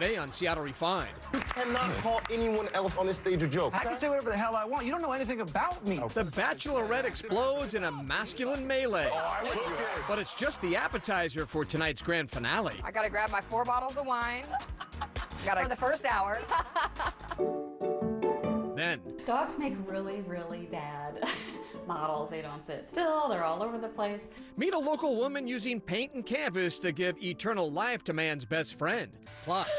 today on Seattle Refined. You cannot call anyone else on this stage a joke. I can say whatever the hell I want. You don't know anything about me. The Bachelorette explodes in a masculine melee. But it's just the appetizer for tonight's grand finale. I gotta grab my 4 bottles of wine. For the first hour. Then, Dogs make really, really bad models. They don't sit still. They're all over the place. meet a local woman using paint and canvas to give eternal life to man's best friend. Plus,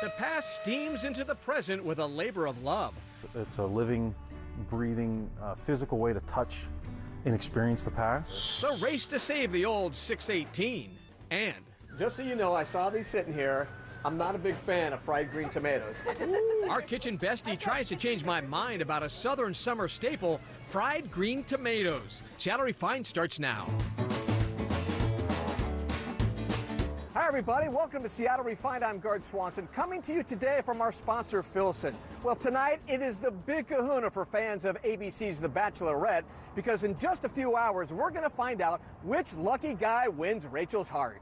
the past steams into the present with a labor of love. It's a living, breathing, physical way to touch and experience the past. The race to save the old 618. And Just so you know, I saw these sitting here. I'm not a big fan of fried green tomatoes. our kitchen bestie tries to change my mind about a southern summer staple, fried green tomatoes. Seattle Refined starts now. Hi, everybody. Welcome to Seattle Refined. I'm Gard Swanson, coming to you today from our sponsor, Filson. Well, tonight it is the big kahuna for fans of ABC's The Bachelorette, because in just a few hours, we're going to find out which lucky guy wins Rachel's heart.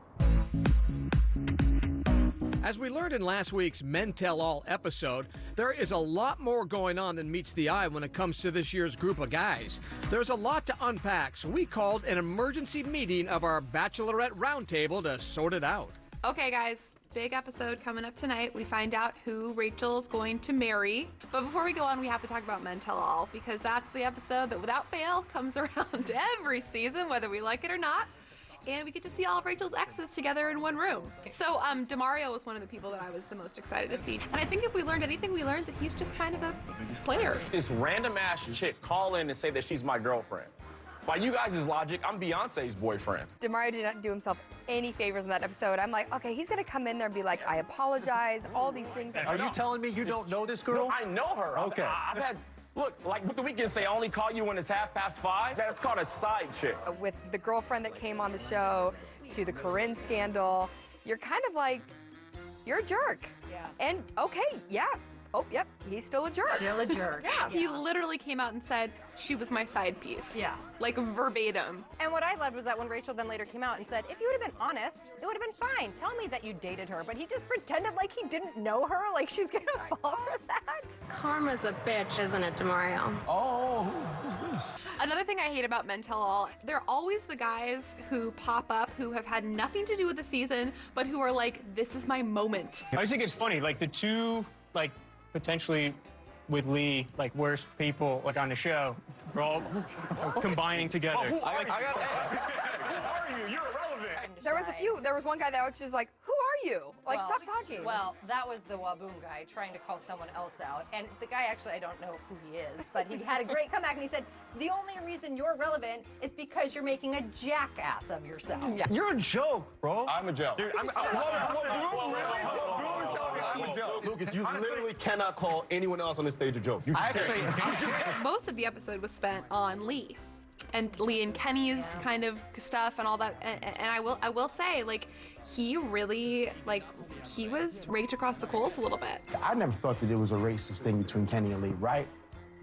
As we learned in last week's Men Tell All episode, there is a lot more going on than meets the eye when it comes to this year's group of guys. There's a lot to unpack, so we called an emergency meeting of our Bachelorette Roundtable to sort it out. Okay, guys, big episode coming up tonight. We find out who Rachel's going to marry. But before we go on, we have to talk about Men Tell All, because that's the episode that, without fail, comes around every season, whether we like it or not. And we get to see all of Rachel's exes together in one room. So DeMario was one of the people that I was the most excited to see. And I think if we learned anything, we learned that he's just kind of a player. This random ass chick call in and say that she's my girlfriend. By you guys' logic, I'm Beyonce's boyfriend. DeMario did not do himself any favors in that episode. I'm like, okay, he's gonna come in there and be like, I apologize, all these things. Are you telling me you don't know this girl? No, I know her. Okay. I've had, look, like with the weekend say, I only call you when it's 5:30. That's called a side chick. With the girlfriend that came on the show, to the Corinne scandal, you're kind of like, you're a jerk. Yeah. And okay, yeah. Oh, yep, he's still a jerk. Still a jerk. Yeah. He literally came out and said she was my side piece. Yeah. Like verbatim. And what I loved was that when Rachel then later came out and said, if you would have been honest, it would have been fine. Tell me that you dated her. But he just pretended like he didn't know her, like she's gonna fall for that. Karma's a bitch, isn't it, DeMario? Oh, who's this? Another thing I hate about Men Tell All, they're always the guys who pop up who have had nothing to do with the season, but who are like, this is my moment. I just think it's funny, like the two, like potentially with Lee, like worst people like on the show, we're all combining together. Who are you? You're irrelevant. There was one guy that was just like, who are you? Like, Well, stop talking. Well, that was the Waboom guy trying to call someone else out. And the guy actually, I don't know who he is, but he had a great comeback and he said, the only reason you're relevant is because you're making a jackass of yourself. Yeah. You're a joke, bro. I'm a joke. Lucas, you literally cannot call anyone else on this stage a joke. You Most of the episode was spent on Lee. And Lee and Kenny's kind of stuff and all that. And I will say, like, he really, like, he was raked across the coals a little bit. I never thought that it was a racist thing between Kenny and Lee, right?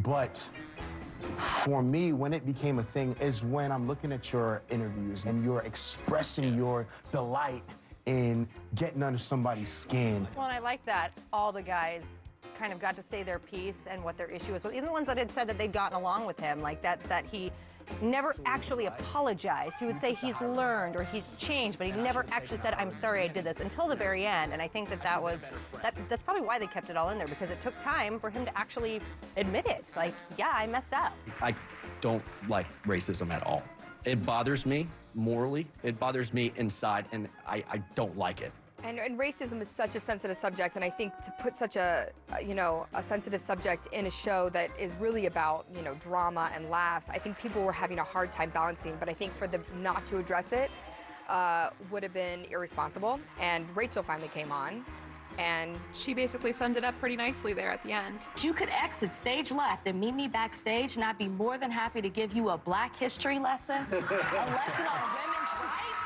But for me, when it became a thing is when I'm looking at your interviews and you're expressing your delight in getting under somebody's skin. Well, and I like that all the guys kind of got to say their piece and what their issue was. Even the ones that had said that they'd gotten along with him, like that he never actually apologized. He would say he's learned or he's changed, but he never actually said, I'm sorry I did this, until the very end. And I think that's probably why they kept it all in there, because it took time for him to actually admit it. Like, yeah, I messed up. I don't like racism at all. It bothers me morally. It bothers me inside, and I don't like it. And racism is such a sensitive subject, and I think to put such a sensitive subject in a show that is really about, drama and laughs, I think people were having a hard time balancing, but I think for them not to address it would have been irresponsible. And Rachel finally came on, and she basically summed it up pretty nicely there at the end. You could exit stage left and meet me backstage, and I'd be more than happy to give you a Black history lesson, a lesson on women's rights.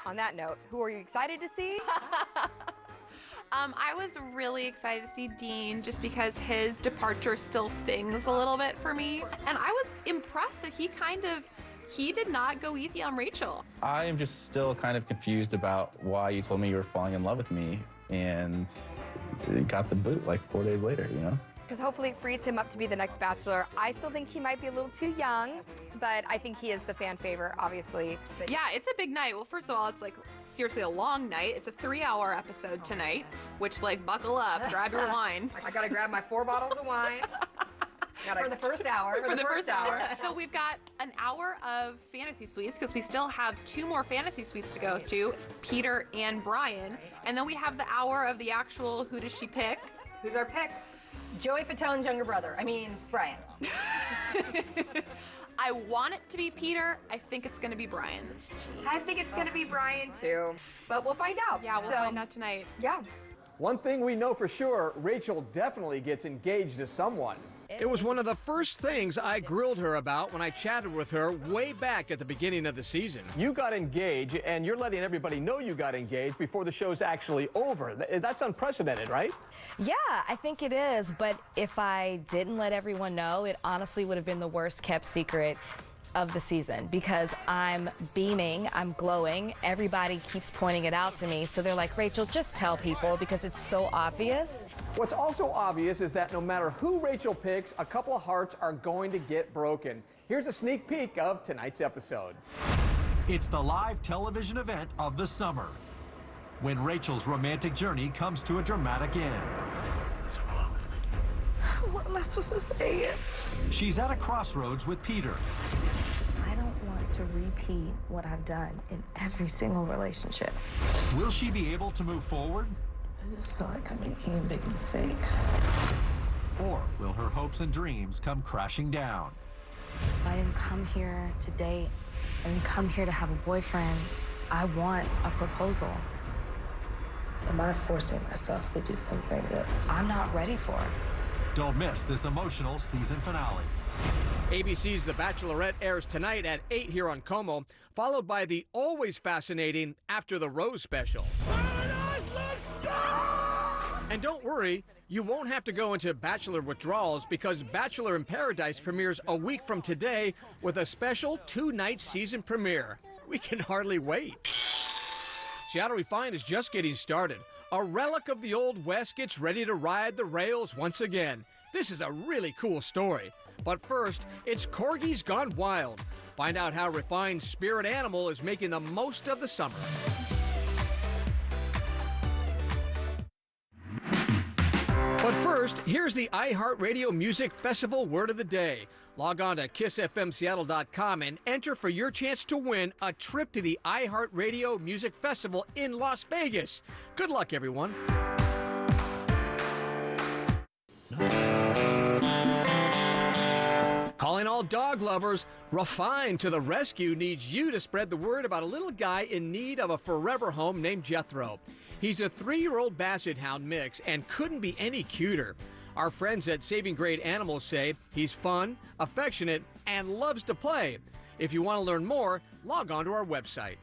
On that note, who are you excited to see? I was really excited to see Dean just because his departure still stings a little bit for me. And I was impressed that he kind of he did not go easy on Rachel. I am just still kind of confused about why you told me you were falling in love with me and got the boot like 4 days later, you know? Because hopefully it frees him up to be the next Bachelor. I still think he might be a little too young, but I think he is the fan favorite, obviously. But Yeah, it's a big night. Well, first of all, it's like seriously a long night. It's a 3-hour episode tonight, which like buckle up, grab your wine. I gotta grab my 4 bottles of wine. For the first hour. For the first hour. So we've got an hour of fantasy suites because we still have 2 more fantasy suites to go to, Peter and Brian. And then we have the hour of the actual who does she pick? Who's our pick? Joey Fatone's younger brother. I mean, Brian. I want it to be Peter. I think it's going to be Brian. I think it's gonna be Brian too, but we'll find out. Yeah, we'll find out tonight. Yeah. One thing we know for sure, Rachel definitely gets engaged to someone. It was one of the first things I grilled her about when I chatted with her way back at the beginning of the season. You got engaged, and you're letting everybody know you got engaged before the show's actually over. That's unprecedented, right? Yeah, I think it is. But if I didn't let everyone know, it honestly would have been the worst kept secret of the season because I'm beaming, I'm glowing. Everybody keeps pointing it out to me. So they're like, Rachel, just tell people because it's so obvious. What's also obvious is that no matter who Rachel picks, a couple of hearts are going to get broken. Here's a sneak peek of tonight's episode. It's the live television event of the summer, when Rachel's romantic journey comes to a dramatic end. What am I supposed to say? She's at a crossroads with Peter. I don't want to repeat what I've done in every single relationship. Will she be able to move forward? I just feel like I'm making a big mistake. Or will her hopes and dreams come crashing down? I didn't come here to date. I didn't come here to have a boyfriend. I want a proposal. Am I forcing myself to do something that I'm not ready for? Don't miss this emotional season finale. ABC's The Bachelorette airs tonight at 8 here on Como, followed by the always fascinating After the Rose special. And don't worry, you won't have to go into Bachelor withdrawals because Bachelor in Paradise premieres a week from today with a special 2-night season premiere. We can hardly wait. Seattle Refined is just getting started. A relic of the Old West gets ready to ride the rails once again. This is a really cool story. But first, it's Corgis Gone Wild. Find out how Refined's spirit animal is making the most of the summer. But first, here's the iHeartRadio Music Festival word of the day. Log on to KissFMSeattle.com and enter for your chance to win a trip to the iHeartRadio Music Festival in Las Vegas. Good luck, everyone. Calling all dog lovers, Refined to the rescue needs you to spread the word about a little guy in need of a forever home named Jethro. He's a 3-year-old Basset Hound mix and couldn't be any cuter. Our friends at Saving Great Animals say he's fun, affectionate, and loves to play. If you want to learn more, log on to our website.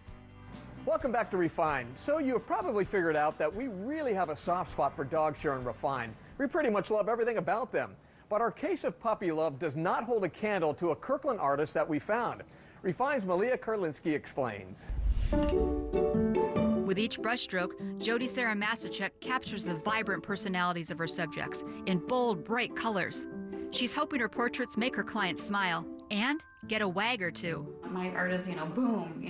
Welcome back to Refined. So you have probably figured out that we really have a soft spot for dog share and Refined. We pretty much love everything about them. But our case of puppy love does not hold a candle to a Kirkland artist that we found. Refined's Malia Karlinski explains. With each brushstroke, Jody Sarah Masachek captures the vibrant personalities of her subjects in bold, bright colors. She's hoping her portraits make her clients smile and get a wag or two. My art is, boom,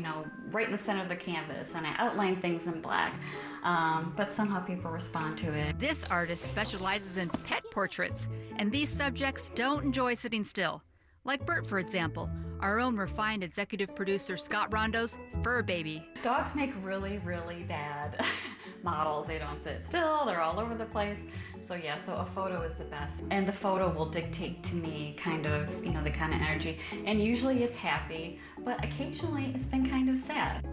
right in the center of the canvas, and I outline things in black, but somehow people respond to it. This artist specializes in pet portraits, and these subjects don't enjoy sitting still. Like Bert, for example, our own Refined executive producer Scott Rondo's fur baby. Dogs make really, really bad models. They don't sit still, they're all over the place. So a photo is the best. And the photo will dictate to me kind of, the kind of energy. And usually it's happy, but occasionally it's been kind of sad.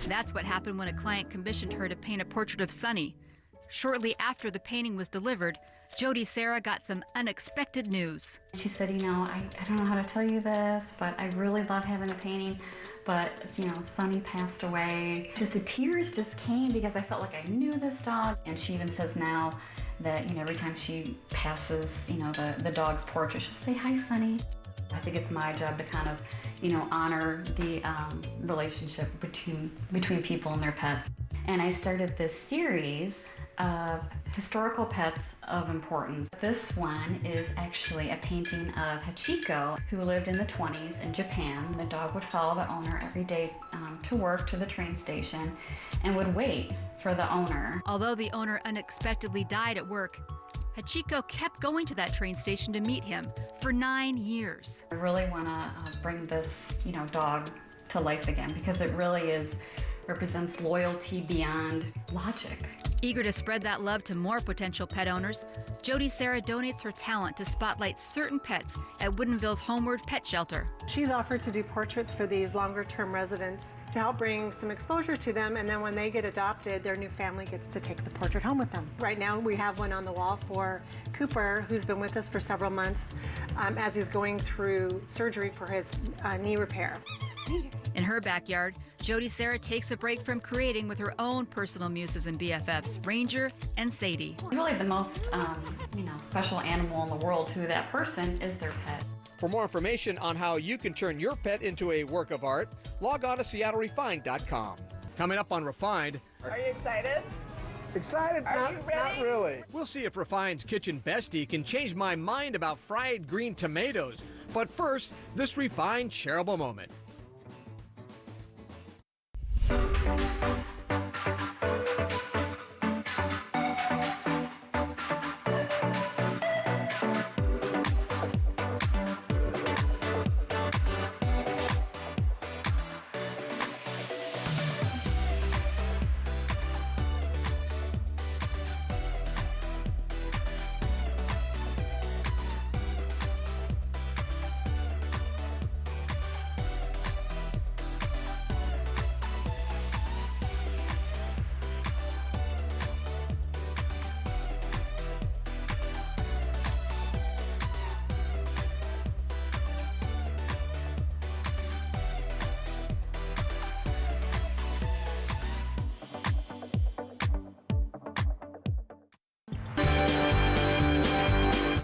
That's what happened when a client commissioned her to paint a portrait of Sunny. Shortly after the painting was delivered, Jody Sarah got some unexpected news. She said, I don't know how to tell you this, but I really love having a painting, but, Sunny passed away. Just the tears just came because I felt like I knew this dog. And she even says now that, every time she passes, the dog's portrait, she'll say, "Hi, Sunny." I think it's my job to kind of, honor the relationship between people and their pets. And I started this series of historical pets of importance. This one is actually a painting of Hachiko, who lived in the 20s in Japan. The dog would follow the owner every day to work, to the train station, and would wait for the owner. Although the owner unexpectedly died at work, Hachiko kept going to that train station to meet him for 9 years. I really want to bring this, dog to life again, because it really represents loyalty beyond logic. Eager to spread that love to more potential pet owners, Jody Sarah donates her talent to spotlight certain pets at Woodinville's Homeward Pet Shelter. She's offered to do portraits for these longer-term residents to help bring some exposure to them, and then when they get adopted, their new family gets to take the portrait home with them. Right now, we have one on the wall for Cooper, who's been with us for several months as he's going through surgery for his knee repair. In her backyard, Jody Sarah takes a break from creating with her own personal muses and BFFs, Ranger and Sadie. Really the most, special animal in the world to that person is their pet. For more information on how you can turn your pet into a work of art, log on to SeattleRefined.com. Coming up on Refined. Are you excited? Excited? Not really. We'll see if Refined's kitchen bestie can change my mind about fried green tomatoes. But first, this Refined shareable moment.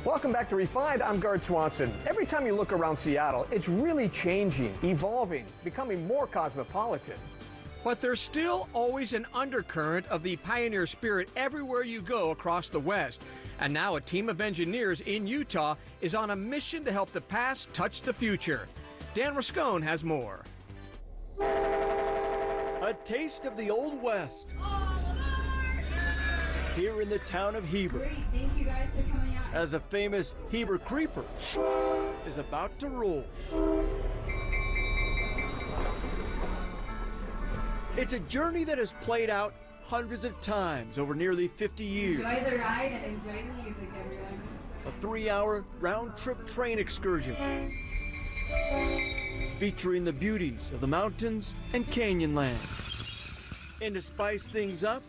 Welcome back to Refined. I'm Gard Swanson. Every time you look around Seattle, it's really changing, evolving, becoming more cosmopolitan. But there's still always an undercurrent of the pioneer spirit everywhere you go across the West. And now a team of engineers in Utah is on a mission to help the past touch the future. Dan Rascone has more. A taste of the Old West. Here in the town of Heber. Great, thank you guys for coming out. As a famous Heber creeper is about to roll. It's a journey that has played out hundreds of times over nearly 50 years. Enjoy the ride and enjoy the music, everyone. A 3-hour round-trip train excursion featuring the beauties of the mountains and canyon land. And to spice things up,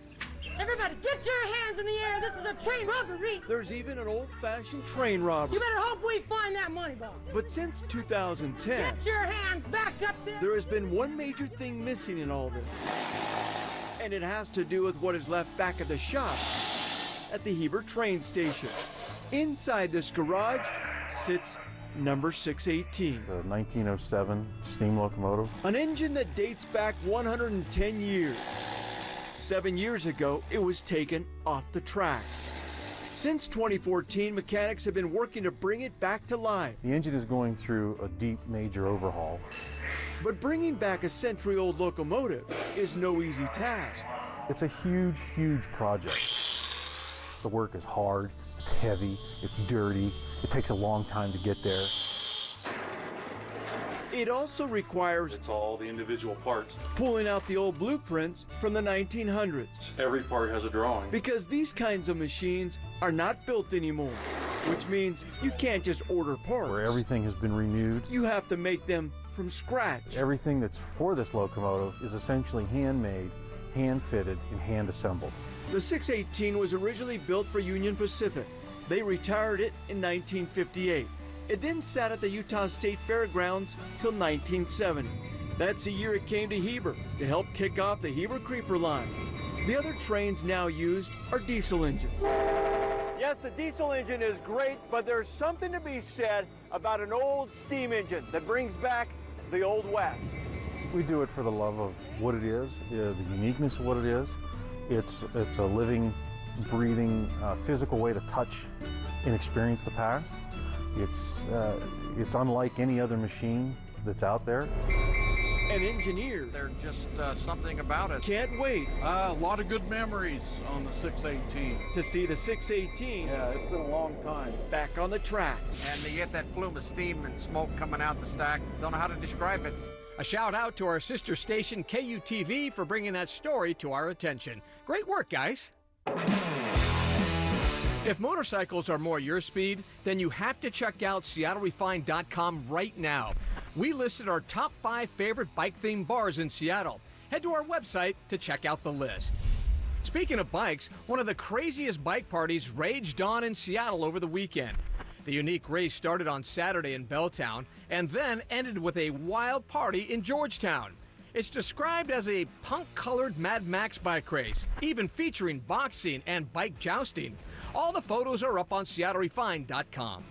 everybody, get your hands in the air. This is a train robbery. There's even an old-fashioned train robbery. You better hope we find that money box. But since 2010, get your hands back up there. There has been one major thing missing in all this. And it has to do with what is left back at the shop at the Heber train station. Inside this garage sits number 618. The 1907 steam locomotive. An engine that dates back 110 years. 7 years ago, it was taken off the track. Since 2014, mechanics have been working to bring it back to life. The engine is going through a deep major overhaul. But bringing back a century-old locomotive is no easy task. It's a huge, huge project. The work is hard, it's heavy, it's dirty, it takes a long time to get there. It also requires all the individual parts. Pulling out the old blueprints from the 1900s. Every part has a drawing. Because these kinds of machines are not built anymore, which means you can't just order parts. Where everything has been renewed. You have to make them from scratch. Everything that's for this locomotive is essentially handmade, hand-fitted, and hand-assembled. The 618 was originally built for Union Pacific. They retired it in 1958. It then sat at the Utah State Fairgrounds till 1970. That's the year it came to Heber to help kick off the Heber Creeper line. The other trains now used are diesel engines. Yes, Yes, a diesel engine is great, but there's something to be said about an old steam engine that brings back the Old West. We do it for the love of what it is, the uniqueness of what it is. It's a living, breathing, physical way to touch and experience the past. It's unlike any other machine that's out there. And engineers. There's just something about it. Can't wait. A lot of good memories on the 618. To see the 618. Yeah, it's been a long time. Back on the track. And to get that plume of steam and smoke coming out the stack, don't know how to describe it. A shout out to our sister station KUTV for bringing that story to our attention. Great work, guys. If motorcycles are more your speed, then you have to check out SeattleRefined.com right now. We listed our top 5 favorite bike-themed bars in Seattle. Head to our website to check out the list. Speaking of bikes, one of the craziest bike parties raged on in Seattle over the weekend. The unique race started on Saturday in Belltown and then ended with a wild party in Georgetown. It's described as a punk-colored Mad Max bike race, even featuring boxing and bike jousting. All the photos are up on SeattleRefined.com.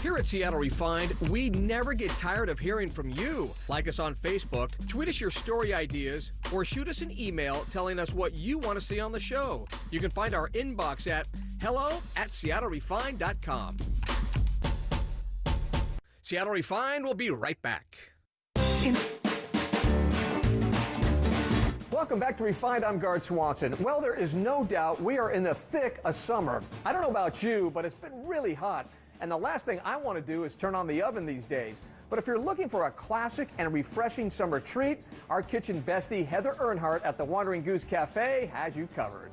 Here at Seattle Refined, we never get tired of hearing from you. Like us on Facebook, tweet us your story ideas, or shoot us an email telling us what you want to see on the show. You can find our inbox at hello@SeattleRefined.com. Seattle Refined will be right back. Welcome back to Refined. I'm Gard Swanson. Well, there is no doubt we are in the thick of summer. I don't know about you, but it's been really hot. And the last thing I want to do is turn on the oven these days. But if you're looking for a classic and refreshing summer treat, our kitchen bestie, Heather Earnhardt at the Wandering Goose Cafe has you covered.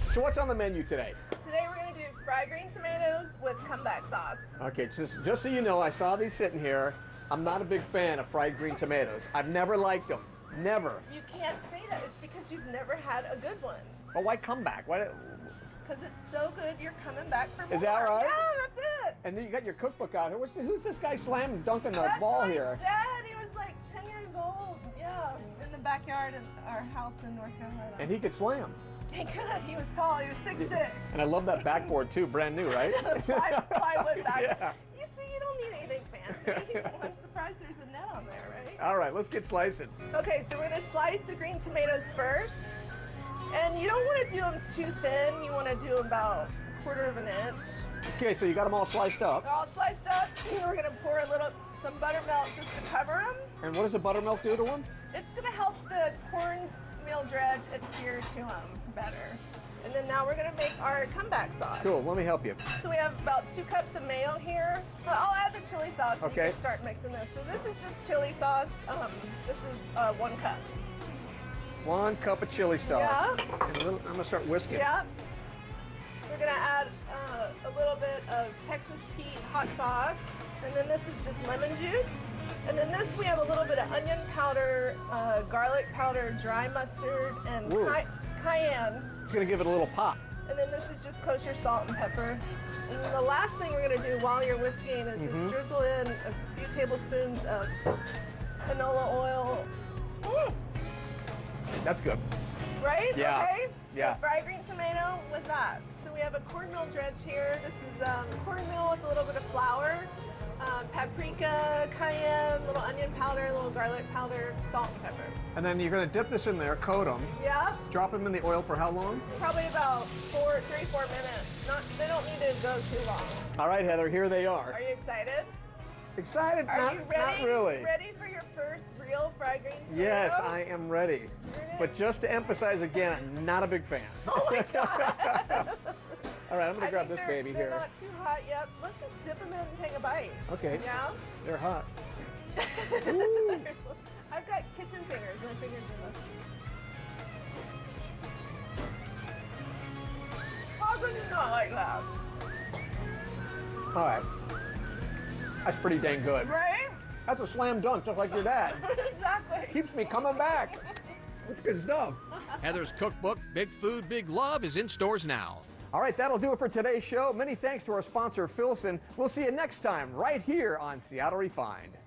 So what's on the menu today? Today we're going to do fried green tomatoes with comeback sauce. Okay, just so you know, I saw these sitting here. I'm not a big fan of fried green tomatoes. I've never liked them. Never. You can't say that. It's because you've never had a good one. But why comeback? Why? Because it's so good, you're coming back for more. Is that right? Yeah, that's it. And then you got your cookbook out here. Who's this guy slamming, dunking the That's ball my here? Dad, he was like 10 years old. Yeah, in the backyard of our house in North Carolina. And he could slam. He could. He was tall. He was 6'6". And I love that backboard too, brand new, right? Plywood back. Yeah. You see, you don't need anything fancy. I'm surprised there's a net on there, right? All right, let's get slicing. Okay, so we're gonna slice the green tomatoes first. And you don't want to do them too thin. You want to do about 1/4 of an inch. Okay, so you got them all sliced up. They're all sliced up. And we're gonna pour some buttermilk just to cover them. And what does the buttermilk do to them? It's gonna help the cornmeal dredge adhere to them better. And then now we're gonna make our comeback sauce. Cool, let me help you. So we have about 2 cups of mayo here. I'll add the chili sauce. So Okay. you can start mixing this. So this is just chili sauce. This is 1 cup. 1 cup of chili sauce. Yeah. And I'm gonna start whisking. Yeah. We're gonna add a little bit of Texas Pete hot sauce. And then this is just lemon juice. And then this, we have a little bit of onion powder, garlic powder, dry mustard, and cayenne. It's gonna give it a little pop. And then this is just kosher salt and pepper. And then the last thing we're gonna do while you're whisking is just drizzle in a few tablespoons of canola oil. That's good. Right? Yeah. Okay. Yeah. So fried green tomato with that. So we have a cornmeal dredge here. This is cornmeal with a little bit of flour, paprika, cayenne, little onion powder, little garlic powder, salt and pepper. And then you're gonna dip this in there, coat them. Yeah. Drop them in the oil for how long? Probably about 3-4 minutes. They don't need to go too long. All right, Heather, here they are. Are you excited? Excited? Are you ready? Not really. Ready for your first real fried green tomato? Yes, I am ready. But just to emphasize again, I'm not a big fan. Oh my God. All right, I'm gonna grab this they're baby here. Not too hot yet. Let's just dip them in and take a bite. Okay. Yeah? They're hot. I've got kitchen fingers. My fingers are How could you not like that? All right. That's pretty dang good. Right? That's a slam dunk, just like your dad. Exactly. Keeps me coming back. That's good stuff. Heather's cookbook, Big Food, Big Love, is in stores now. All right, that'll do it for today's show. Many thanks to our sponsor, Filson. We'll see you next time right here on Seattle Refined.